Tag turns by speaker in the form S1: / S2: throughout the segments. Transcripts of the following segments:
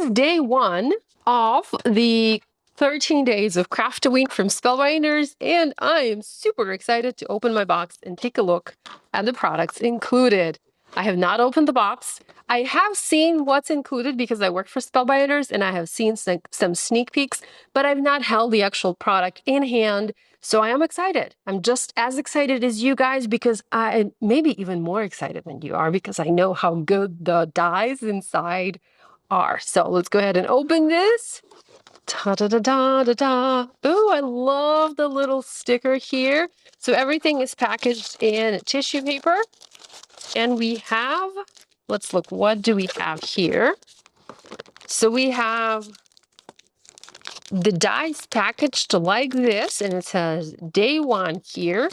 S1: is day 1 of the 13 days of Craftoween from Spellbinders, and I am super excited to open my box and take a look at the products included. I have not opened the box. I have seen what's included because I work for Spellbinders and I have seen some sneak peeks, but I've not held the actual product in hand. So I am excited. I'm just as excited as you guys because I maybe even more excited than you are because I know how good the dies inside are. So let's go ahead and open this. Ta-da-da-da-da-da. Oh, I love the little sticker here. So everything is packaged in tissue paper. And we have, let's look, what do we have here? So we have the dies packaged like this, and it says day 1 here.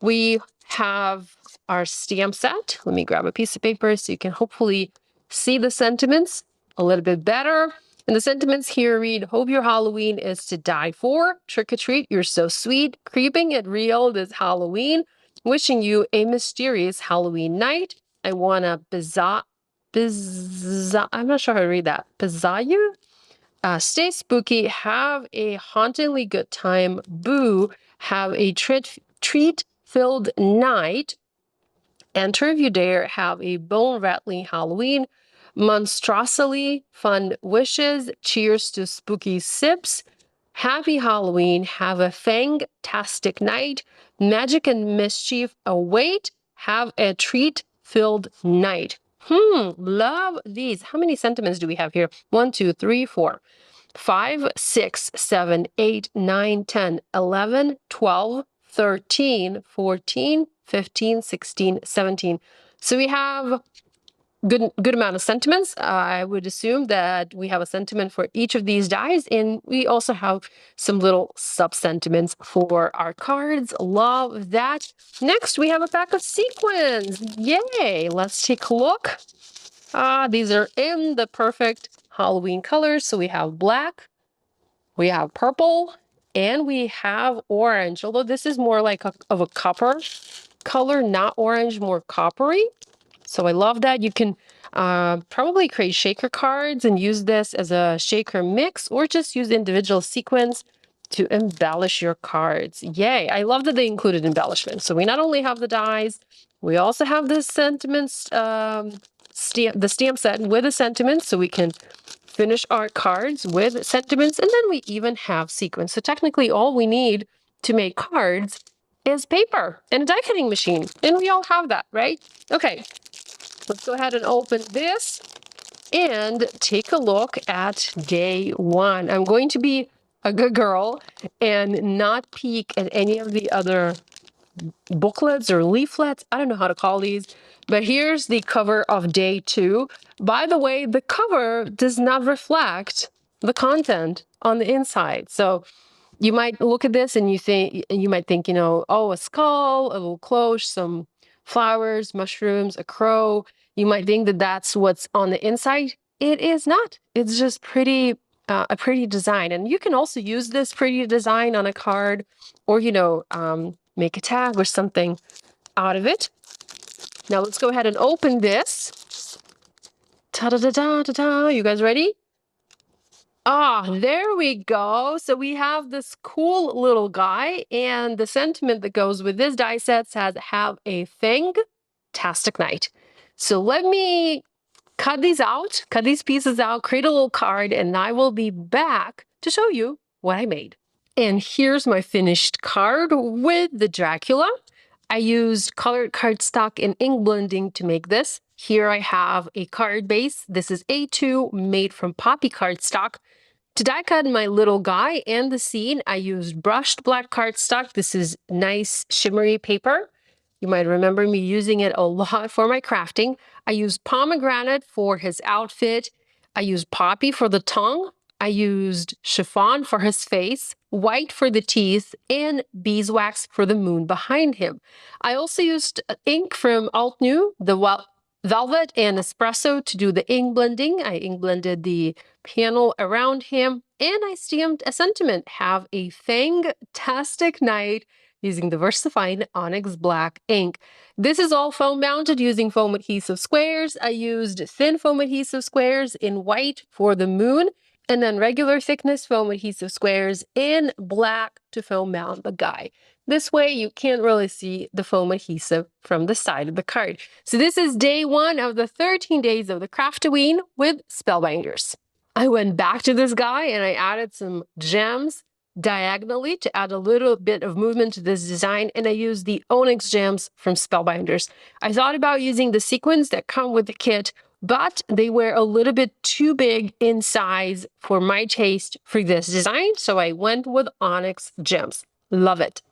S1: We have our stamp set. Let me grab a piece of paper so you can hopefully see the sentiments a little bit better. And the sentiments here read, hope your Halloween is to die for. Trick or treat, you're so sweet. Creeping it real this Halloween. Wishing you a mysterious Halloween night. I want to I'm not sure how to read that. Bizarre you? Stay spooky, have a hauntingly good time, boo, have a treat-filled night, enter if you dare, have a bone-rattling Halloween, monstrosity fun wishes, cheers to spooky sips, happy Halloween, have a fang-tastic night, magic and mischief await, have a treat-filled night. Love these. How many sentiments do we have here? 1, 2, 3, 4, 5, 6, 7, 8, 9, 10, 11, 12, 13, 14, 15, 16, 17. So we have good amount of sentiments. I would assume that we have a sentiment for each of these dies, and we also have some little sub-sentiments for our cards. Love that. Next, we have a pack of sequins. Yay! Let's take a look. These are in the perfect Halloween colors. So we have black, we have purple, and we have orange. Although this is more like of a copper color, not orange, more coppery. So I love that. You can probably create shaker cards and use this as a shaker mix, or just use individual sequins to embellish your cards. Yay! I love that they included embellishments. So we not only have the dies, we also have the sentiments, the stamp set with the sentiments, so we can finish our cards with sentiments, and then we even have sequins. So technically all we need to make cards is paper and a die cutting machine, and we all have that, right? Okay, let's go ahead and open this and take a look at day 1. I'm going to be a good girl and not peek at any of the other booklets or leaflets. I don't know how to call these, but here's the cover of day 2. By the way, the cover does not reflect the content on the inside. So you might look at this and you might think, oh, a skull, a little cloche, some flowers, mushrooms, a crow. You might think that that's what's on the inside. It is not. It's just a pretty design. And you can also use this pretty design on a card, or, make a tag or something out of it. Now let's go ahead and open this. Ta-da-da-da-da-da. You guys ready? There we go. So we have this cool little guy, and the sentiment that goes with this die set says, have a fang-tastic night. So let me cut these pieces out, create a little card, and I will be back to show you what I made. And here's my finished card with the Dracula. I used colored cardstock and ink blending to make this. Here I have a card base. This is A2 made from poppy cardstock. To die cut my little guy and the scene, I used brushed black cardstock. This is nice shimmery paper. You might remember me using it a lot for my crafting. I used pomegranate for his outfit. I used poppy for the tongue. I used chiffon for his face, white for the teeth, and beeswax for the moon behind him. I also used ink from Alt New, the velvet and espresso to do the ink blending. I ink blended the panel around him, and I stamped a sentiment, have a fang-tastic night, using the VersaFine Onyx Black ink. This is all foam mounted using foam adhesive squares. I used thin foam adhesive squares in white for the moon, and then regular thickness foam adhesive squares in black to foam mount the guy. This way you can't really see the foam adhesive from the side of the card. So this is day 1 of the 13 days of the Craftoween with Spellbinders. I went back to this guy and I added some gems diagonally to add a little bit of movement to this design, and I used the Onyx gems from Spellbinders. I thought about using the sequins that come with the kit, but they were a little bit too big in size for my taste for this design, so I went with Onyx gems. Love it.